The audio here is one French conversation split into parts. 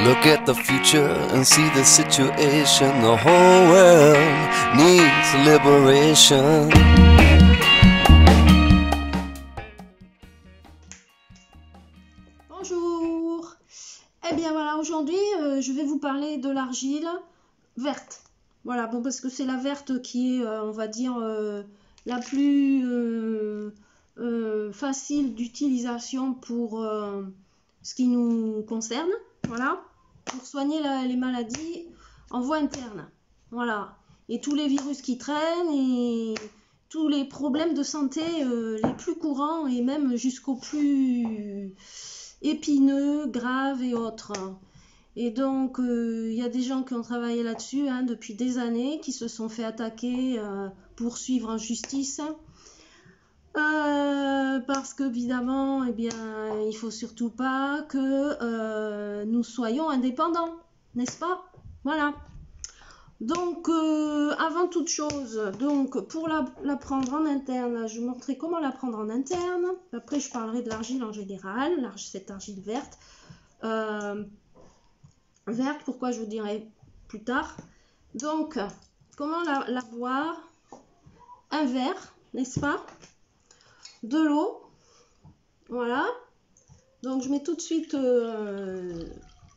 Look at the future and see the situation. The whole world needs liberation. Bonjour. Eh bien voilà, aujourd'hui je vais vous parler de l'argile verte. Voilà, bon, parce que c'est la verte qui est, on va dire, la plus facile d'utilisation pour ce qui nous concerne. Voilà, pour soigner les maladies en voie interne. Voilà, et tous les virus qui traînent et tous les problèmes de santé les plus courants et même jusqu'aux plus épineux, graves et autres. Et donc, il y a des gens qui ont travaillé là-dessus depuis des années, qui se sont fait attaquer, poursuivre en justice. Parce qu'évidemment, eh bien, il faut surtout pas que nous soyons indépendants, n'est-ce pas? Voilà. Donc, avant toute chose, donc, pour la prendre en interne, je vous montrerai comment la prendre en interne. Après, je parlerai de l'argile en général, cette argile verte. Verte, pourquoi je vous dirai plus tard. Donc, comment la boire? Un verre, n'est-ce pas? De l'eau, voilà. Donc, je mets tout de suite,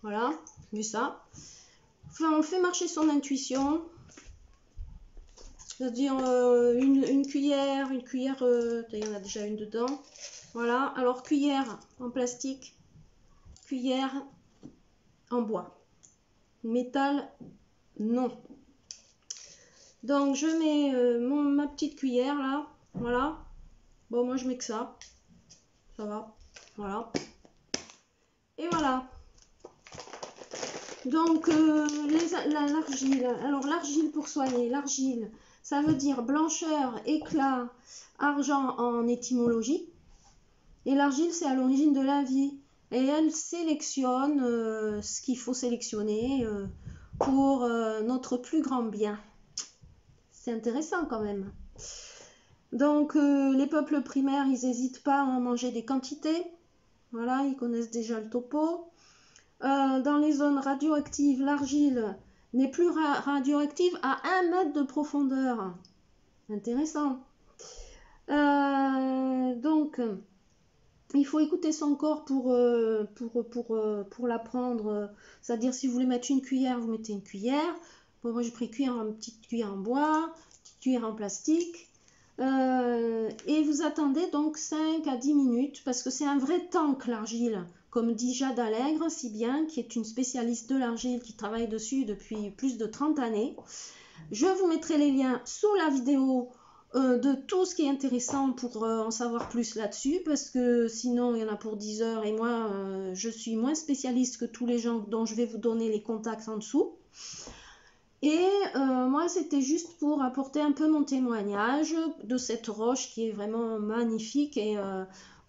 voilà, vu ça. Enfin, on fait marcher son intuition. C'est-à-dire une cuillère, il y en a déjà une dedans. Voilà, alors cuillère en plastique, cuillère en bois. Métal, non. Donc je mets ma petite cuillère là, voilà. Bon, moi je mets que ça va, voilà. Et voilà. Donc l'argile, alors l'argile pour soigner, l'argile, ça veut dire blancheur, éclat, argent en étymologie. Et l'argile, c'est à l'origine de la vie. Et elle sélectionne ce qu'il faut sélectionner pour notre plus grand bien. C'est intéressant quand même. Donc, les peuples primaires, ils n'hésitent pas à en manger des quantités. Voilà, ils connaissent déjà le topo. Dans les zones radioactives, l'argile n'est plus radioactive à 1 mètre de profondeur. Intéressant. Donc, il faut écouter son corps pour la prendre. C'est-à-dire, si vous voulez mettre une cuillère, vous mettez une cuillère. Bon, moi, j'ai pris une petite cuillère en bois, petite cuillère en plastique. Et vous attendez donc 5 à 10 minutes, parce que c'est un vrai tank, l'argile. Comme dit Jade Allègre, si bien, qui est une spécialiste de l'argile, qui travaille dessus depuis plus de 30 années. Je vous mettrai les liens sous la vidéo de tout ce qui est intéressant pour en savoir plus là-dessus, parce que sinon il y en a pour 10 heures et moi je suis moins spécialiste que tous les gens dont je vais vous donner les contacts en dessous. Et moi c'était juste pour apporter un peu mon témoignage de cette roche qui est vraiment magnifique et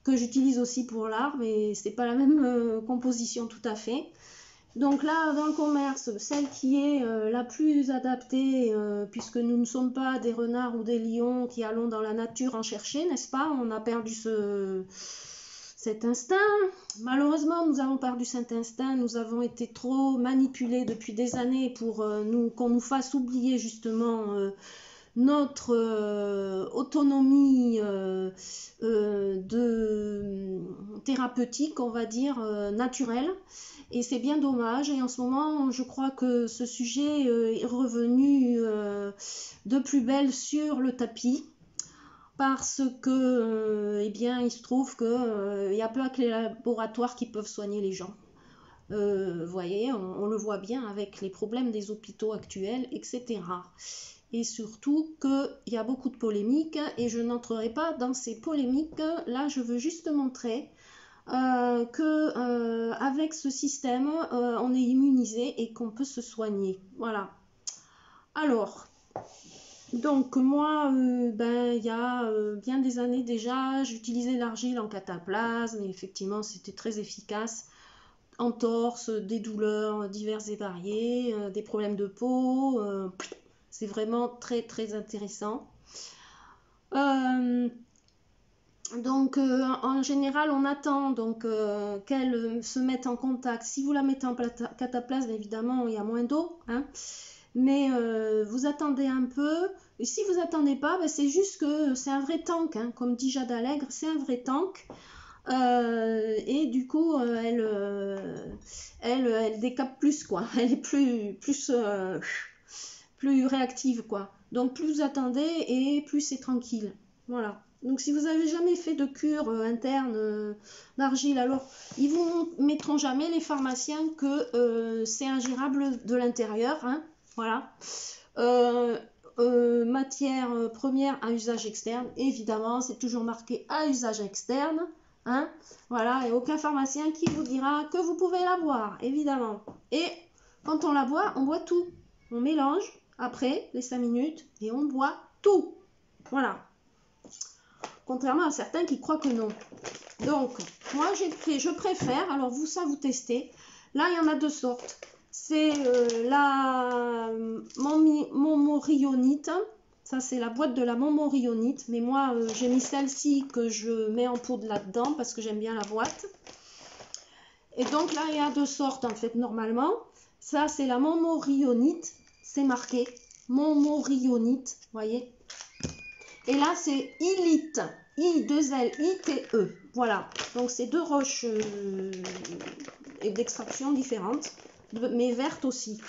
que j'utilise aussi pour l'art, mais c'est pas la même composition tout à fait. Donc là, dans le commerce, celle qui est la plus adaptée, puisque nous ne sommes pas des renards ou des lions qui allons dans la nature en chercher, n'est-ce pas? On a perdu cet instinct. Malheureusement, nous avons perdu cet instinct. Nous avons été trop manipulés depuis des années pour qu'on nous fasse oublier justement notre autonomie thérapeutique, on va dire, naturelle. Et c'est bien dommage. Et en ce moment, je crois que ce sujet est revenu de plus belle sur le tapis. Parce que, eh bien, il se trouve qu'il n'y a pas que les laboratoires qui peuvent soigner les gens. Vous voyez, on le voit bien avec les problèmes des hôpitaux actuels, etc. Et surtout qu'il y a beaucoup de polémiques et je n'entrerai pas dans ces polémiques. Là, je veux juste montrer qu'avec ce système, on est immunisé et qu'on peut se soigner. Voilà. Alors, donc moi, il y a bien des années déjà, j'utilisais l'argile en cataplasme et effectivement, c'était très efficace. Entorse, des douleurs diverses et variées, des problèmes de peau, c'est vraiment très très intéressant. Donc, en général, on attend donc qu'elle se mette en contact. Si vous la mettez en cataplasme, évidemment, il y a moins d'eau, hein. Mais vous attendez un peu. Et si vous attendez pas, ben, c'est juste que c'est un vrai tank, hein. Comme dit Jade Allègre, c'est un vrai tank. Et du coup, elle décape plus, quoi. Elle est plus réactive, quoi. Donc, plus vous attendez et plus c'est tranquille. Voilà. Donc, si vous avez jamais fait de cure interne d'argile, alors ils vous mettront jamais, les pharmaciens, que c'est ingérable de l'intérieur, hein. Voilà. Matière première à usage externe, évidemment, c'est toujours marqué à usage externe, hein. Voilà, et aucun pharmacien qui vous dira que vous pouvez la boire, évidemment. Et quand on la boit, on boit tout. On mélange après les 5 minutes et on boit tout. Voilà. Contrairement à certains qui croient que non. Donc, moi je préfère, alors vous ça vous testez. Là, il y en a 2 sortes. C'est la montmorillonite. Ça, c'est la boîte de la montmorillonite. Mais moi, j'ai mis celle-ci que je mets en poudre là-dedans parce que j'aime bien la boîte. Et donc là, il y a 2 sortes en fait, normalement. Ça, c'est la montmorillonite. C'est marqué montmorillonite, voyez. Et là, c'est Ilite. I2L-I-T-E. Voilà. Donc, c'est 2 roches d'extraction différentes, mais vertes aussi.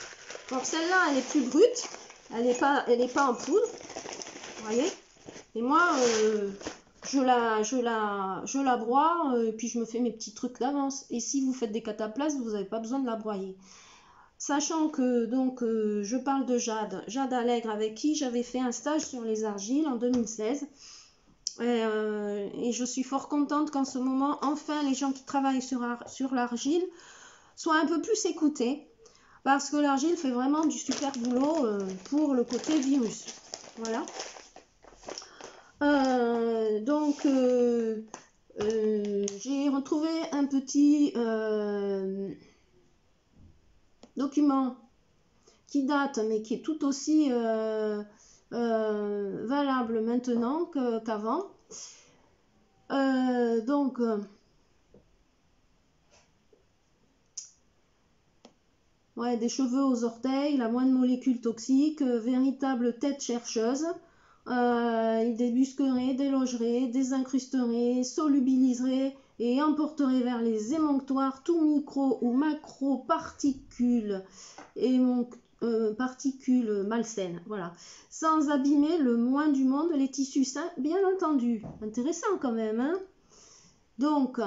Donc, celle-là, elle est plus brute. Elle n'est pas en poudre. Vous voyez. Et moi, je la broie et puis je me fais mes petits trucs d'avance. Et si vous faites des cataplasmes, vous n'avez pas besoin de la broyer. Sachant que donc je parle de Jade Allègre, avec qui j'avais fait un stage sur les argiles en 2016. Et je suis fort contente qu'en ce moment, enfin, les gens qui travaillent sur l'argile soient un peu plus écoutés. Parce que l'argile fait vraiment du super boulot pour le côté virus. Voilà. Donc, j'ai retrouvé un petit document qui date, mais qui est tout aussi valable maintenant qu'avant. Donc, ouais, des cheveux aux orteils, la moindre molécule toxique, véritable tête chercheuse. Il débusquerait, délogerait, désincrusterait, solubiliserait et emporterait vers les émonctoires tout micro ou macro particules particules malsaines, voilà, sans abîmer le moins du monde les tissus sains, bien entendu. Intéressant quand même, hein. Donc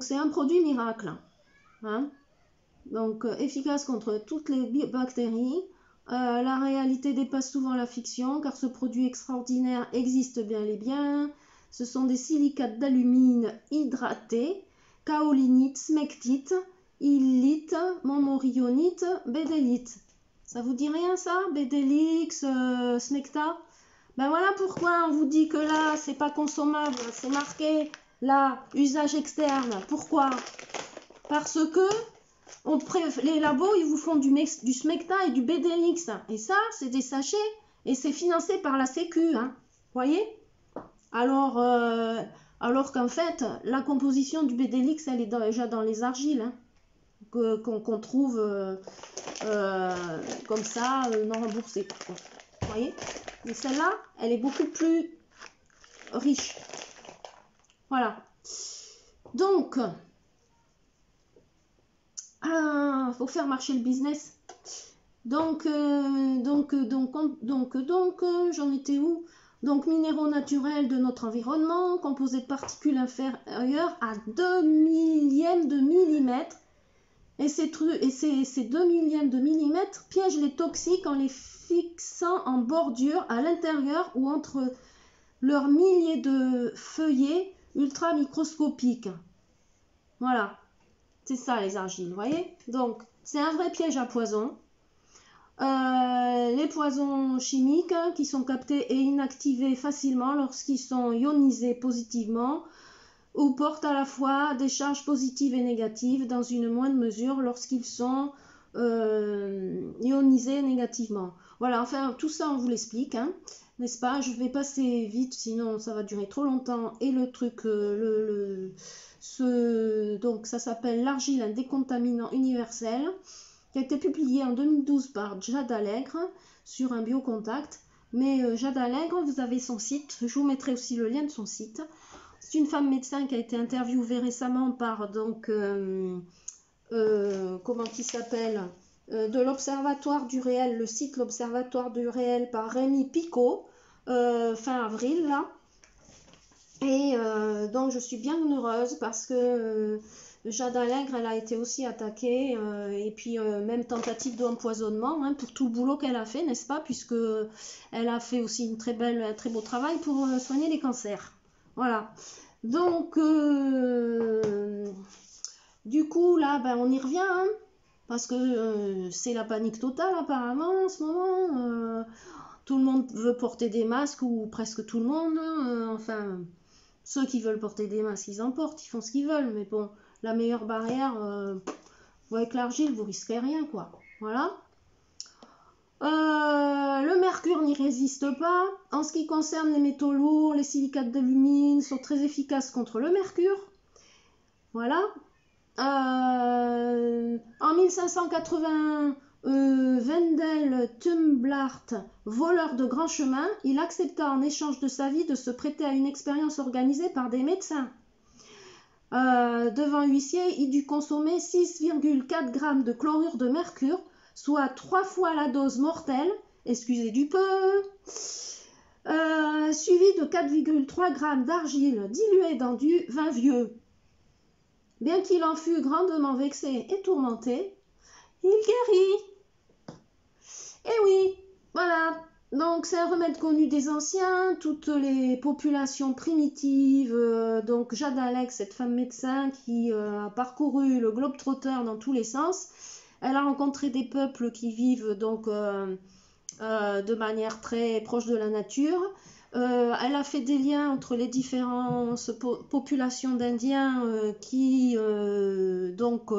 c'est un produit miracle, hein. Donc efficace contre toutes les bactéries. La réalité dépasse souvent la fiction, car ce produit extraordinaire existe bien et bien. Ce sont des silicates d'alumine hydratés, kaolinite, smectite, illite, montmorillonite, bédélite. Ça vous dit rien ça? Bédélix, smecta? Ben voilà pourquoi on vous dit que là, c'est pas consommable. C'est marqué là, usage externe. Pourquoi? Parce que les labos, ils vous font du smecta et du bédélix. Et ça, c'est des sachets. Et c'est financé par la Sécu. Hein. Voyez? Alors qu'en fait, la composition du bédélix, elle est déjà dans les argiles. Hein, qu'on trouve comme ça, non remboursée. Vous voyez? Mais celle-là, elle est beaucoup plus riche. Voilà. Donc, faut faire marcher le business. Donc, j'en étais où? Donc, minéraux naturels de notre environnement, composés de particules inférieures à 2 millièmes de millimètre. Et ces 2 millièmes de millimètre piègent les toxiques en les fixant en bordure à l'intérieur ou entre leurs milliers de feuillets ultra microscopiques. Voilà. C'est ça les argiles, vous voyez? Donc, c'est un vrai piège à poison. Les poisons chimiques qui sont captés et inactivés facilement lorsqu'ils sont ionisés positivement ou portent à la fois des charges positives et négatives dans une moindre mesure lorsqu'ils sont ionisés négativement. Voilà, enfin, tout ça, on vous l'explique. Hein. n'est-ce pas? Je vais passer vite, sinon ça va durer trop longtemps. Et le truc, donc ça s'appelle l'argile, un décontaminant universel, qui a été publié en 2012 par Jade Allègre sur un biocontact. Mais Jade Allègre, vous avez son site, je vous mettrai aussi le lien de son site. C'est une femme médecin qui a été interviewée récemment par donc comment il s'appelle, de l'Observatoire du réel, le site l'Observatoire du réel, par Rémi Picot, fin avril là. Et donc je suis bien heureuse parce que Jade Allègre, elle a été aussi attaquée, et puis même tentative d'empoisonnement, hein, pour tout le boulot qu'elle a fait, n'est-ce pas, puisque elle a fait aussi un très beau travail pour soigner les cancers. Voilà. Donc du coup là, ben, on y revient, hein, parce que c'est la panique totale apparemment en ce moment. Tout le monde veut porter des masques, ou presque tout le monde, enfin, ceux qui veulent porter des masques, ils en portent, ils font ce qu'ils veulent, mais bon, la meilleure barrière, avec l'argile, vous risquez rien, quoi. Voilà. Le mercure n'y résiste pas. En ce qui concerne les métaux lourds, les silicates d'alumine sont très efficaces contre le mercure. Voilà. En 1580, Wendel Tumblart, voleur de grand chemin, il accepta en échange de sa vie de se prêter à une expérience organisée par des médecins. Devant huissier, il dut consommer 6,4 grammes de chlorure de mercure, soit 3 fois la dose mortelle, excusez du peu, suivi de 4,3 grammes d'argile diluée dans du vin vieux. Bien qu'il en fût grandement vexé et tourmenté, il guérit. Et oui, voilà. Donc c'est un remède connu des anciens, toutes les populations primitives. Donc Jade Allègre, cette femme médecin qui a parcouru le globe-trotter dans tous les sens, elle a rencontré des peuples qui vivent donc de manière très proche de la nature. Elle a fait des liens entre les différentes populations d'Indiens qui donc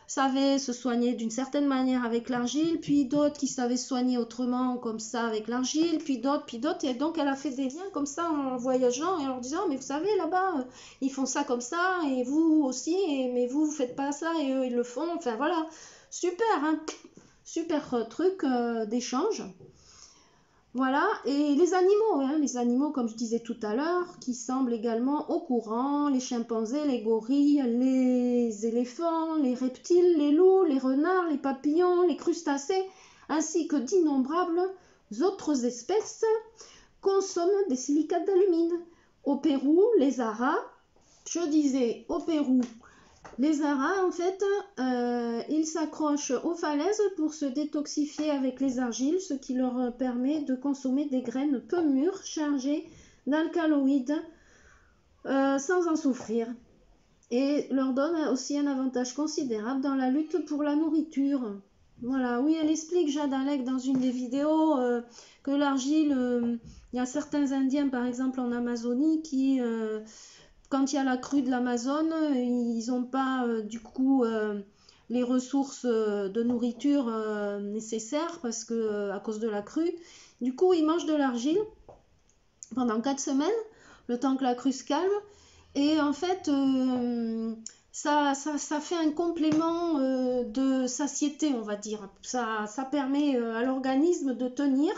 savaient se soigner d'une certaine manière avec l'argile, puis d'autres qui savaient se soigner autrement comme ça avec l'argile, puis d'autres, et donc elle a fait des liens comme ça en voyageant et en leur disant, mais vous savez là-bas ils font ça comme ça, et vous aussi, mais vous faites pas ça et eux ils le font, enfin voilà, super, hein, super truc d'échange. Voilà, et les animaux, comme je disais tout à l'heure, qui semblent également au courant, les chimpanzés, les gorilles, les éléphants, les reptiles, les loups, les renards, les papillons, les crustacés, ainsi que d'innombrables autres espèces, consomment des silicates d'alumine. Au Pérou, les aras, je disais au Pérou, les aras, en fait, ils s'accrochent aux falaises pour se détoxifier avec les argiles, ce qui leur permet de consommer des graines peu mûres chargées d'alcaloïdes sans en souffrir. Et leur donne aussi un avantage considérable dans la lutte pour la nourriture. Voilà, oui, elle explique, Jade Allègre, dans une des vidéos, que l'argile, il y a certains Indiens, par exemple en Amazonie, qui... quand il y a la crue de l'Amazone, ils n'ont pas du coup les ressources de nourriture nécessaires parce que à cause de la crue. Du coup, ils mangent de l'argile pendant 4 semaines, le temps que la crue se calme. Et en fait, ça fait un complément de satiété, on va dire. Ça permet à l'organisme de tenir,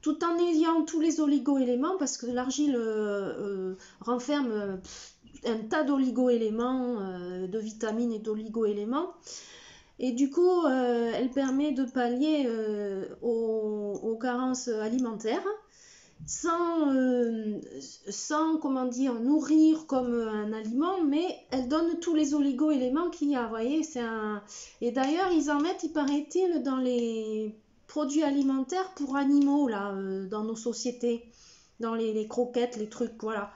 tout en ayant tous les oligo-éléments, parce que l'argile renferme un tas d'oligo-éléments, de vitamines et d'oligo-éléments. Et du coup, elle permet de pallier aux carences alimentaires, sans comment dire, nourrir comme un aliment, mais elle donne tous les oligo-éléments qu'il y a. Vous voyez, et d'ailleurs, ils en mettent, il paraît-il, dans les produits alimentaires pour animaux, là, dans nos sociétés, dans les croquettes, les trucs, voilà,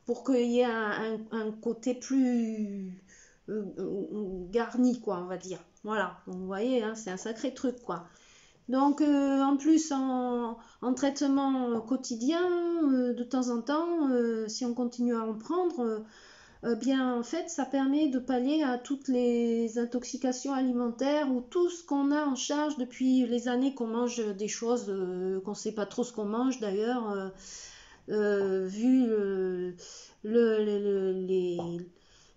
pour qu'il y ait un côté plus garni, quoi, on va dire. Voilà, donc, vous voyez, hein, c'est un sacré truc, quoi. Donc, en plus, en traitement quotidien, de temps en temps, si on continue à en prendre, bien en fait ça permet de pallier à toutes les intoxications alimentaires ou tout ce qu'on a en charge depuis les années qu'on mange des choses qu'on ne sait pas trop ce qu'on mange d'ailleurs, vu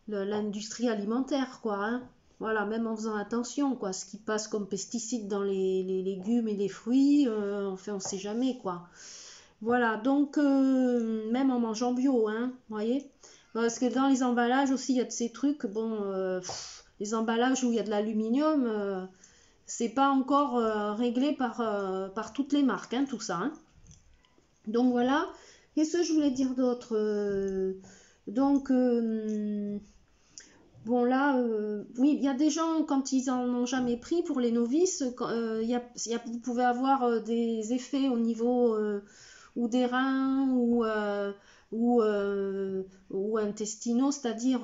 l'industrie alimentaire, quoi, hein. Voilà, même en faisant attention, quoi, ce qui passe comme pesticides dans les légumes et les fruits, enfin, on sait jamais, quoi. Voilà, donc, même en mangeant bio, hein, vous voyez. Parce que dans les emballages aussi, il y a de ces trucs, bon, les emballages où il y a de l'aluminium, c'est pas encore réglé par toutes les marques, hein, tout ça, hein. Donc voilà, qu'est-ce que je voulais dire d'autre donc, bon là, oui, il y a des gens, quand ils en ont jamais pris, pour les novices, vous pouvez avoir des effets au niveau ou des reins ou intestinaux, c'est-à-dire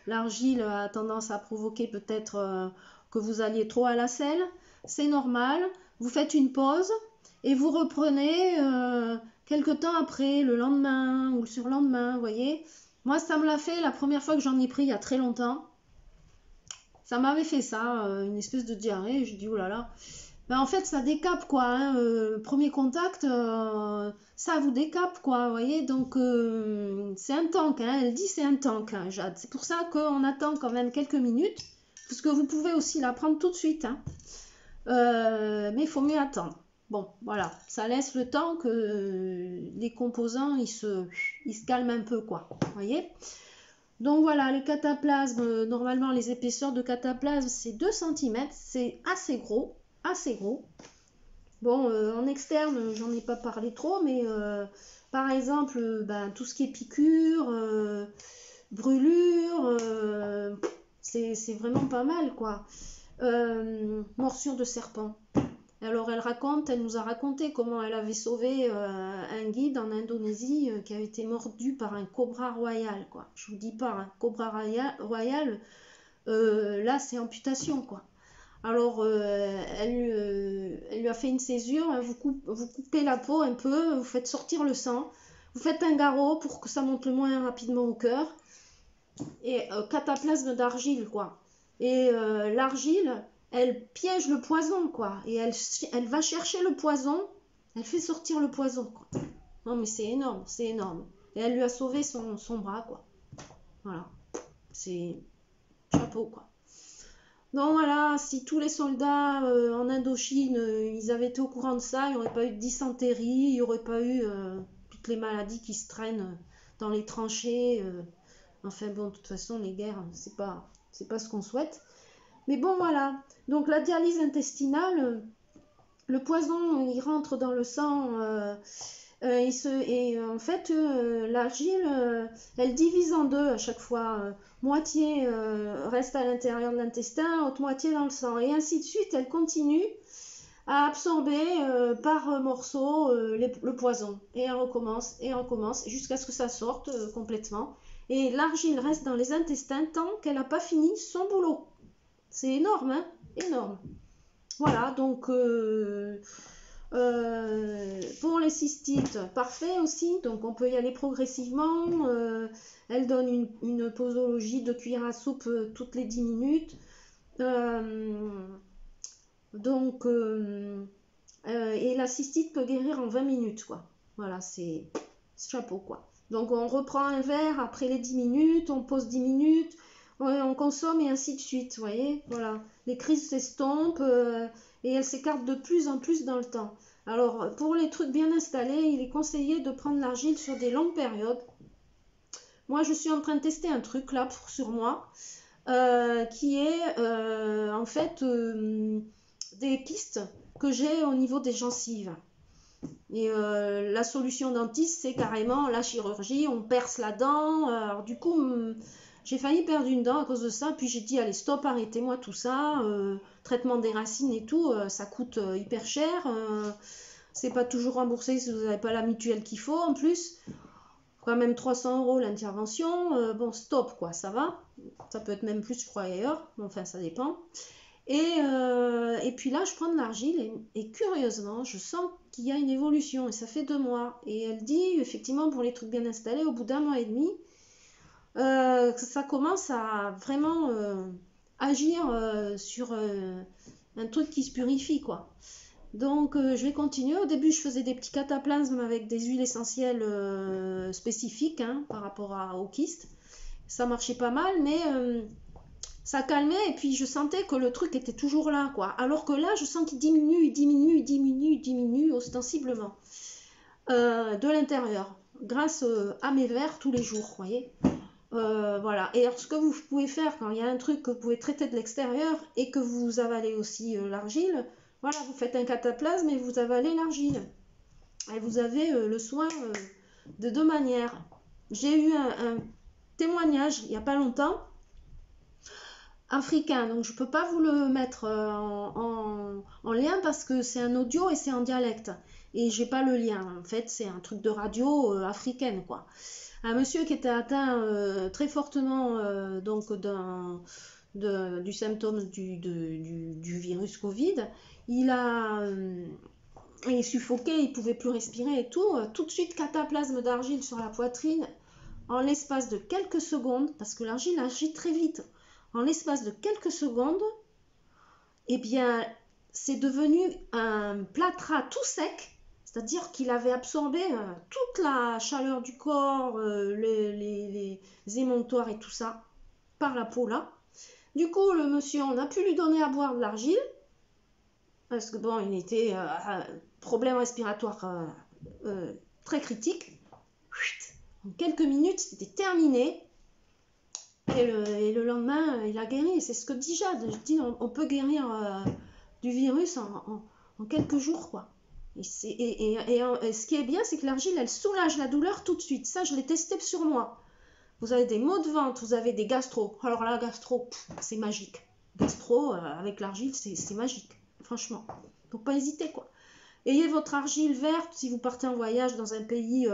l'argile a tendance à provoquer peut-être que vous alliez trop à la selle. C'est normal, vous faites une pause et vous reprenez quelque temps après, le lendemain ou le surlendemain, vous voyez. Moi, ça me l'a fait la première fois que j'en ai pris il y a très longtemps. Ça m'avait fait ça, une espèce de diarrhée. Je dis, oh là là. Ben, en fait, ça décape, quoi, hein. Premier contact, ça vous décape, quoi, vous voyez. Donc, c'est un tank, hein. Elle dit c'est un tank, hein, Jade. C'est pour ça qu'on attend quand même quelques minutes. Parce que vous pouvez aussi la prendre tout de suite, hein. Mais il faut mieux attendre. Bon, voilà, ça laisse le temps que les composants, ils se calment un peu, quoi, vous voyez. Donc voilà, les cataplasmes, normalement les épaisseurs de cataplasme, c'est 2 cm, c'est assez gros, assez gros. Bon, en externe, j'en ai pas parlé trop, mais par exemple, ben, tout ce qui est piqûre, brûlure, c'est vraiment pas mal, quoi. Morsure de serpent. Alors elle nous a raconté comment elle avait sauvé un guide en Indonésie qui avait été mordu par un cobra royal, quoi. Je vous dis pas, un cobra royal, là c'est amputation, quoi. Alors elle lui a fait une césure, hein, vous coupez la peau un peu, vous faites sortir le sang, vous faites un garrot pour que ça monte le moins rapidement au cœur, et cataplasme d'argile, quoi. Et l'argile, elle piège le poison, quoi. Et elle va chercher le poison, elle fait sortir le poison, quoi. Non, mais c'est énorme, c'est énorme. Et elle lui a sauvé son bras, quoi. Voilà. C'est chapeau, quoi. Donc voilà, si tous les soldats en Indochine, ils avaient été au courant de ça, il n'y aurait pas eu de dysenterie, il n'y aurait pas eu toutes les maladies qui se traînent dans les tranchées. Enfin bon, de toute façon, les guerres, c'est pas ce qu'on souhaite. Mais bon, voilà. Donc la dialyse intestinale, le poison, il rentre dans le sang, et en fait, l'argile, elle divise en deux à chaque fois. Moitié reste à l'intérieur de l'intestin, autre moitié dans le sang. Et ainsi de suite, elle continue à absorber par morceaux le poison. Et elle recommence, jusqu'à ce que ça sorte complètement. Et l'argile reste dans les intestins tant qu'elle n'a pas fini son boulot. C'est énorme, hein? Énorme. Voilà, donc pour les cystites, parfait aussi. Donc on peut y aller progressivement. Elle donne une posologie de cuillère à soupe toutes les 10 minutes. Et la cystite peut guérir en 20 minutes, quoi. Voilà, c'est chapeau, quoi. Donc on reprend un verre après les 10 minutes, on pose 10 minutes, on consomme et ainsi de suite, vous voyez. Voilà, les crises s'estompent et elles s'écartent de plus en plus dans le temps. Alors pour les trucs bien installés, il est conseillé de prendre l'argile sur des longues périodes. Moi je suis en train de tester un truc là sur moi qui est en fait des kystes que j'ai au niveau des gencives. Et la solution dentiste, c'est carrément la chirurgie, on perce la dent. Alors du coup, j'ai failli perdre une dent à cause de ça, puis j'ai dit allez stop, arrêtez-moi tout ça, traitement des racines et tout, ça coûte hyper cher, c'est pas toujours remboursé si vous n'avez pas la mutuelle qu'il faut en plus, quand même 300 € l'intervention, bon stop quoi, ça va, ça peut être même plus je crois ailleurs, enfin ça dépend. Et puis là, je prends de l'argile et curieusement, je sens qu'il y a une évolution et ça fait 2 mois. Et elle dit, effectivement, pour les trucs bien installés, au bout d'1 mois et demi, ça commence à vraiment agir sur un truc qui se purifie, quoi. Donc je vais continuer. Au début, je faisais des petits cataplasmes avec des huiles essentielles spécifiques, hein, par rapport aux kystes. Ça marchait pas mal, mais ça calmait, et puis je sentais que le truc était toujours là, quoi. Alors que là, je sens qu'il diminue ostensiblement de l'intérieur, grâce à mes verres tous les jours, vous voyez. Voilà. Et alors, ce que vous pouvez faire quand il y a un truc que vous pouvez traiter de l'extérieur et que vous avalez aussi l'argile, voilà, vous faites un cataplasme et vous avalez l'argile. Et vous avez le soin de deux manières. J'ai eu un témoignage il n'y a pas longtemps, africain, donc je peux pas vous le mettre en lien parce que c'est un audio et c'est en dialecte. Et j'ai pas le lien. En fait, c'est un truc de radio africaine, quoi. Un monsieur qui était atteint très fortement donc du symptôme du virus Covid. Il est suffoqué, il pouvait plus respirer et tout. Tout de suite, cataplasme d'argile sur la poitrine en l'espace de quelques secondes, parce que l'argile agit très vite. En l'espace de quelques secondes, eh bien, c'est devenu un plâtras tout sec, c'est-à-dire qu'il avait absorbé toute la chaleur du corps, les émonctoires et tout ça, par la peau là. Du coup, le monsieur, on a pu lui donner à boire de l'argile, parce que bon, il était problème respiratoire très critique. En quelques minutes, c'était terminé. Et le lendemain, il a guéri. C'est ce que dit Jade. Je dis, on peut guérir du virus en quelques jours, quoi. Et ce qui est bien, c'est que l'argile, elle soulage la douleur tout de suite. Ça, je l'ai testé sur moi. Vous avez des maux de ventre, vous avez des gastro. Alors là, gastro, c'est magique. Gastro, avec l'argile, c'est magique. Franchement. Faut pas hésiter, quoi. Ayez votre argile verte si vous partez en voyage dans un pays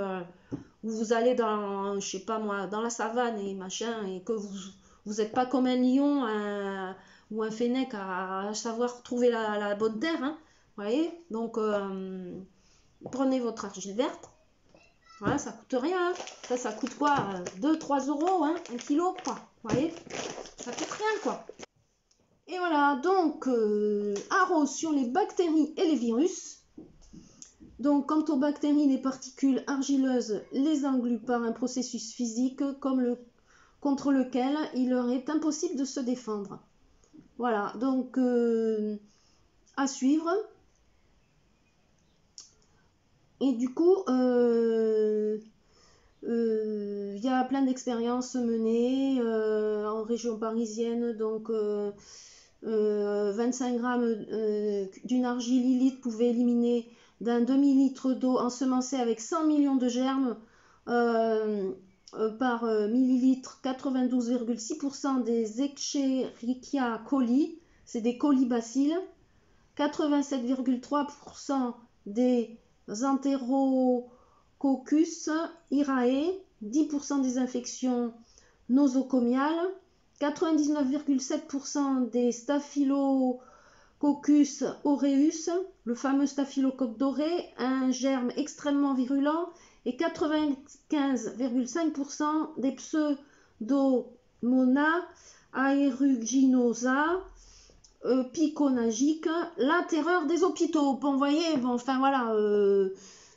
où vous allez dans, je sais pas moi, dans la savane et machin, et que vous n'êtes pas comme un lion ou un fennec à savoir trouver la bonne terre, hein, vous voyez. Donc, prenez votre argile verte. Voilà, ça coûte rien. Hein. Ça coûte quoi 2-3 euros, hein, 1 kilo, quoi. Vous voyez, ça coûte rien, quoi. Et voilà, donc, arrose sur les bactéries et les virus. Donc, quant aux bactéries, les particules argileuses les engluent par un processus physique contre lequel il leur est impossible de se défendre. Voilà, donc à suivre. Et du coup, il y a plein d'expériences menées en région parisienne. Donc, 25 grammes d'une argile illite pouvait éliminer d'un demi-litre d'eau ensemencée avec 100 millions de germes par millilitre, 92,6% des Escherichia coli, c'est des colibacilles, 87,3% des Enterococcus irae, 10% des infections nosocomiales, 99,7% des Staphylococcus aureus, le fameux staphylocoque doré, un germe extrêmement virulent, et 95,5% des Pseudomonas aeruginosa, piconagique, la terreur des hôpitaux. Bon, vous voyez, bon, enfin voilà,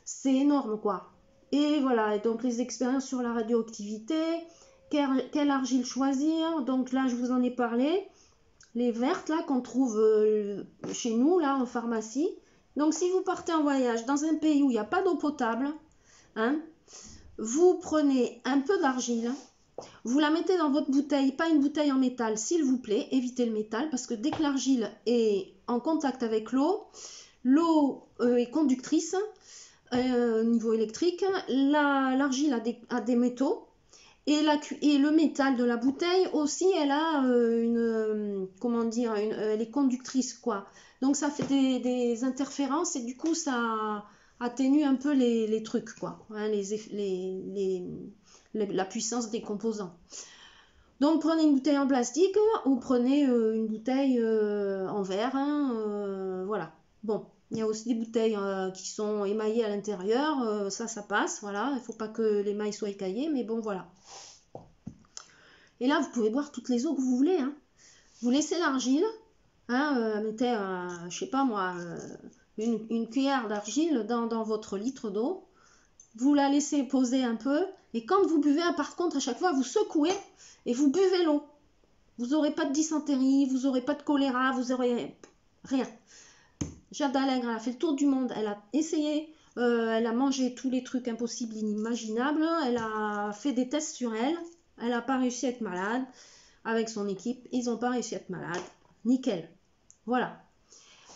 c'est énorme, quoi. Et voilà, et donc les expériences sur la radioactivité, quelle argile choisir. Donc là, je vous en ai parlé. Les vertes, là, qu'on trouve chez nous, là, en pharmacie. Donc, si vous partez en voyage dans un pays où il n'y a pas d'eau potable, hein, vous prenez un peu d'argile, vous la mettez dans votre bouteille, pas une bouteille en métal, s'il vous plaît, évitez le métal, parce que dès que l'argile est en contact avec l'eau est conductrice au niveau électrique, l'argile a des métaux, et le métal de la bouteille aussi, elle a elle est conductrice, quoi. Donc ça fait des interférences et du coup ça atténue un peu les trucs, quoi, hein, la puissance des composants. Donc prenez une bouteille en plastique ou prenez une bouteille en verre, hein, voilà. Bon, il y a aussi des bouteilles qui sont émaillées à l'intérieur, ça passe, voilà. Il ne faut pas que l'émail soit écaillé, mais bon, voilà. Et là, vous pouvez boire toutes les eaux que vous voulez, hein. Vous laissez l'argile, hein, mettez, je sais pas moi, une cuillère d'argile dans votre litre d'eau. Vous la laissez poser un peu. Et quand vous buvez, par contre, à chaque fois, vous secouez et vous buvez l'eau. Vous n'aurez pas de dysenterie, vous n'aurez pas de choléra, vous n'aurez rien. Jade Allègre, elle a fait le tour du monde, elle a essayé, elle a mangé tous les trucs impossibles, inimaginables, elle a fait des tests sur elle, elle n'a pas réussi à être malade, avec son équipe, ils n'ont pas réussi à être malades, nickel, voilà.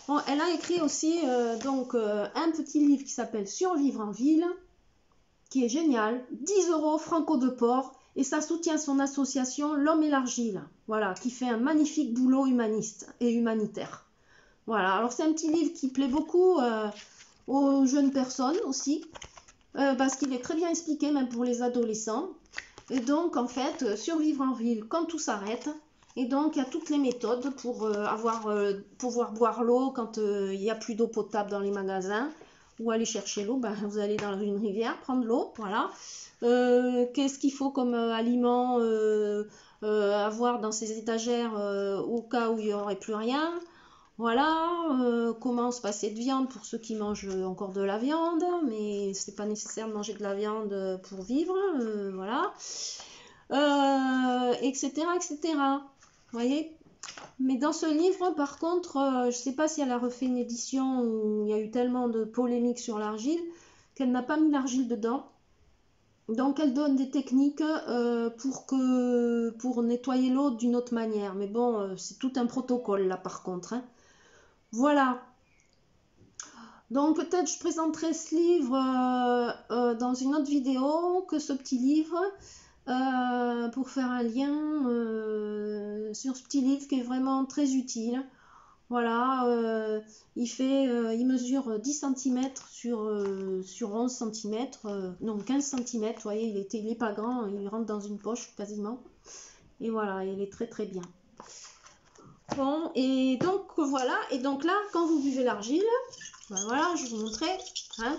Bon, elle a écrit aussi un petit livre qui s'appelle Survivre en ville, qui est génial, 10 € franco de port, et ça soutient son association L'Homme et l'Argile, voilà, qui fait un magnifique boulot humaniste et humanitaire. Voilà, alors c'est un petit livre qui plaît beaucoup aux jeunes personnes aussi, parce qu'il est très bien expliqué, même pour les adolescents. Et donc, en fait, survivre en ville quand tout s'arrête. Et donc, il y a toutes les méthodes pour pouvoir boire l'eau quand il n'y a plus d'eau potable dans les magasins. Ou aller chercher l'eau, ben, vous allez dans une rivière prendre l'eau, voilà. Qu'est-ce qu'il faut comme aliment avoir dans ces étagères au cas où il n'y aurait plus rien. Voilà, comment se passer de viande pour ceux qui mangent encore de la viande, mais c'est pas nécessaire de manger de la viande pour vivre, voilà, etc., etc. Vous voyez? Mais dans ce livre, par contre, je sais pas si elle a refait une édition où il y a eu tellement de polémiques sur l'argile qu'elle n'a pas mis l'argile dedans. Donc elle donne des techniques pour nettoyer l'eau d'une autre manière. Mais bon, c'est tout un protocole là par contre, hein. Voilà. Donc peut-être je présenterai ce livre dans une autre vidéo que ce petit livre pour faire un lien sur ce petit livre qui est vraiment très utile. Voilà, il mesure 10 cm sur 11 cm, non 15 cm, vous voyez, il est pas grand, il rentre dans une poche quasiment. Et voilà, il est très très bien. Bon, et donc voilà, et donc là, quand vous buvez l'argile, ben voilà, je vais vous montrer, hein.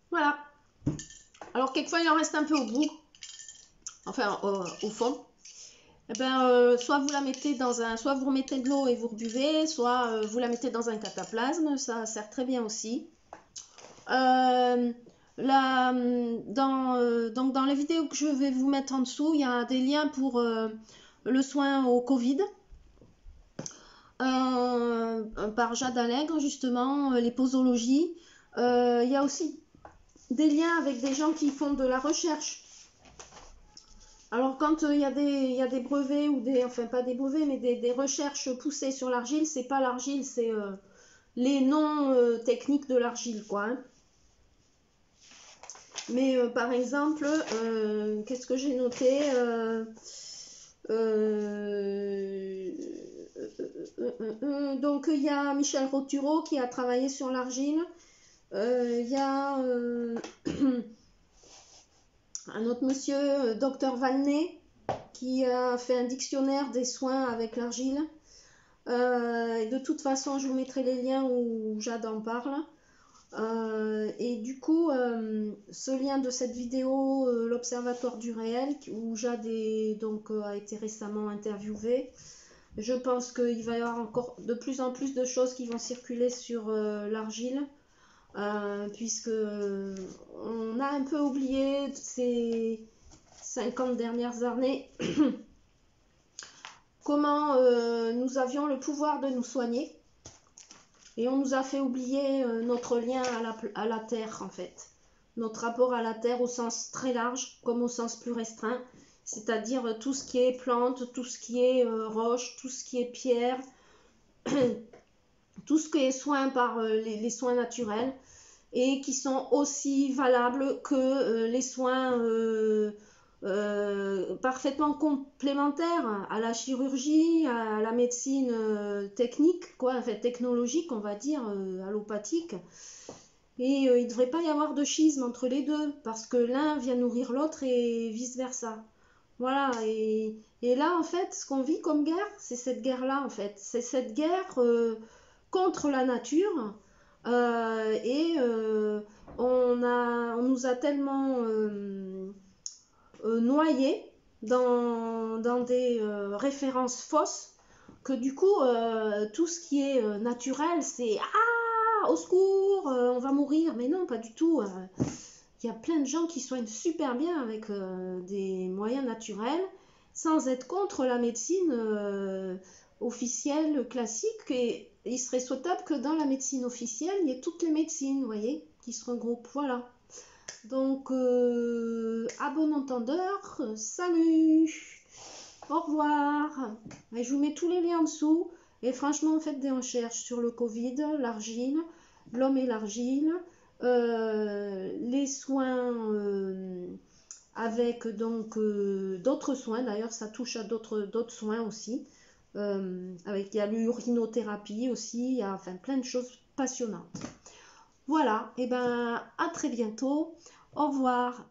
Voilà. Alors quelquefois il en reste un peu au bout, enfin au fond. Eh ben, soit vous la mettez soit vous remettez de l'eau et vous rebuvez, soit vous la mettez dans un cataplasme, ça sert très bien aussi. Donc dans les vidéos que je vais vous mettre en dessous, il y a des liens pour le soin au Covid par Jade Allègre, justement, les posologies. Il y a aussi des liens avec des gens qui font de la recherche. Alors quand il y a des brevets ou enfin pas des brevets, mais des recherches poussées sur l'argile, c'est pas l'argile, c'est les noms techniques de l'argile, quoi, hein. Mais par exemple, qu'est-ce que j'ai noté donc il y a Michel Rotureau qui a travaillé sur l'argile. Il y a un autre monsieur, Dr Valnet, qui a fait un dictionnaire des soins avec l'argile. De toute façon, je vous mettrai les liens où Jade en parle. Et du coup, ce lien de cette vidéo, l'Observatoire du réel, où Jade a été récemment interviewée, je pense qu'il va y avoir encore de plus en plus de choses qui vont circuler sur l'argile, puisque on a un peu oublié ces 50 dernières années comment nous avions le pouvoir de nous soigner. Et on nous a fait oublier notre lien à la terre, en fait. Notre rapport à la terre au sens très large, comme au sens plus restreint. C'est-à-dire tout ce qui est plante, tout ce qui est roche, tout ce qui est pierre, tout ce qui est soin par les soins naturels, et qui sont aussi valables que les soins parfaitement complémentaires à la chirurgie, à la médecine technique, quoi, enfin technologique, on va dire, allopathique. Et il ne devrait pas y avoir de schisme entre les deux, parce que l'un vient nourrir l'autre et vice-versa. Voilà, et là, en fait, ce qu'on vit comme guerre, c'est cette guerre-là, en fait. C'est cette guerre contre la nature. On nous a tellement noyés dans des références fausses que du coup, tout ce qui est naturel, c'est ah, au secours, on va mourir. Mais non, pas du tout. Il y a plein de gens qui soignent super bien avec des moyens naturels sans être contre la médecine officielle, classique. Et il serait souhaitable que dans la médecine officielle, il y ait toutes les médecines, vous voyez, qui se regroupent. Voilà. Donc, à bon entendeur, salut, au revoir. Et je vous mets tous les liens en dessous. Et franchement, faites des recherches sur le Covid, l'argile, l'homme et l'argile, les soins avec donc d'autres soins. D'ailleurs, ça touche à d'autres soins aussi. Il y a l'urinothérapie aussi, il y a enfin plein de choses passionnantes. Voilà, et ben à très bientôt. Au revoir.